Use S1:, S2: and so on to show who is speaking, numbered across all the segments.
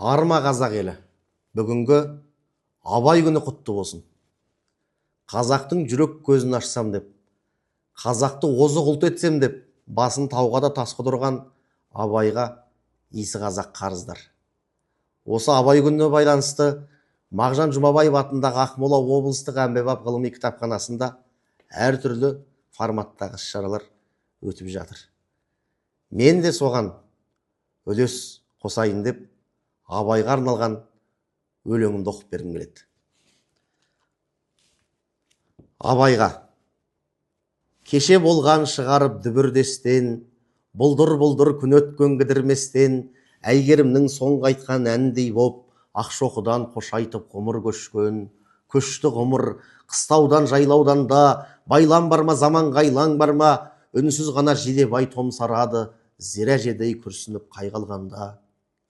S1: Арма қазақ елі, бүгінгі Абай күні құтты болсын. Қазақтың жүрек көзін ашсам деп, қазақты озық ұлт етсем деп, басын тауға да тас қыдырған Абайға исі қазақ қарыздар. Осы Абай күніне байланысты Мағжан Жұмабаев атындағы Ақмола облыстық әмбебап ғылыми кітапханасында әртүрлі форматтағы іс-шаралар өтіп жатыр. Мен де соған үлес қосайын деп Абайға арналған өлеңімді оқып бергім келеді. Абайға: кеше болған шығарып дүбірдестен, бұлдыр-бұлдыр күн өткен кідірместен, әйгерімнің соңғы айтқан әндей боп, Ақшоқыдан қош айтып ғұмыр көшкен, көшті ғұмыр қыстаудан жайлаудан да, байлам бар ма, заманға айлаң бар ма, үнсіз ғана жидебай томсарады, зира жедей күрсініп қайғалғанда.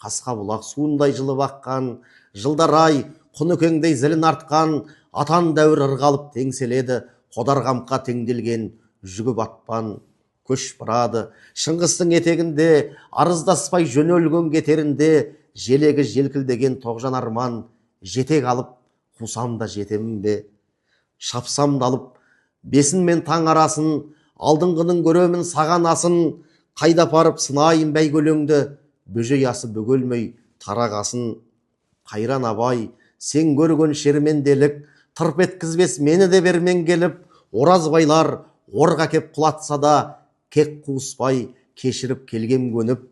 S1: Қасқа бұлақ суындай жылып аққан, жылдар ай құнекеңдей зілін артқан, атан дәуір ырғалып теңселеді, қодарғамқа теңделген жүгі батпан көш барады. Шыңғыстың етегінде арыздаспай жөнелген кетерінде, желегі желкілдеген тоғжан арман, жетек алып қусам да жетемін бе, шапсам да алып бесін мен таң арасын, алдыңғының көремін саған асын, қайда апарып сынайын бәйгөлеңді, бөжей асы бөгелмей тарағасын. Қайран Абай, сен көрген шерменделік, тырп еткізбес мені де бермен келіп, оразбайлар орға кеп құлатса да, кек қуыспай кешіріп келгем көніп.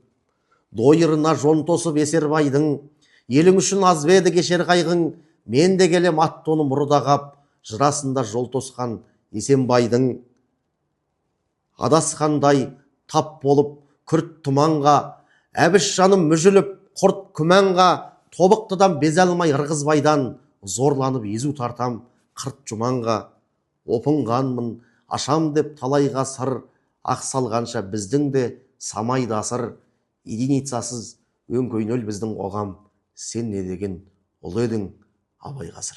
S1: Дойырына жон тосып Есербайдың, елің үшін аз беді кешер қайғың, мен де келем ат тоны мұрда қап, жырасында жол тосқан Есенбайдың. Адасқандай тап болып күрт тұманға, әбіш жаным мүжіліп құрт күмәнға, тобықтыдан безе алмай ырғызбайдан, зорланып езу тартам қырт жұманға. Опынғанмын ашам деп талайға сыр, ақ салғанша біздің де самайды асыр. Единицасыз өңкөйнөл біздің қоғам, сен не деген ұлы едің Абай ғасыр.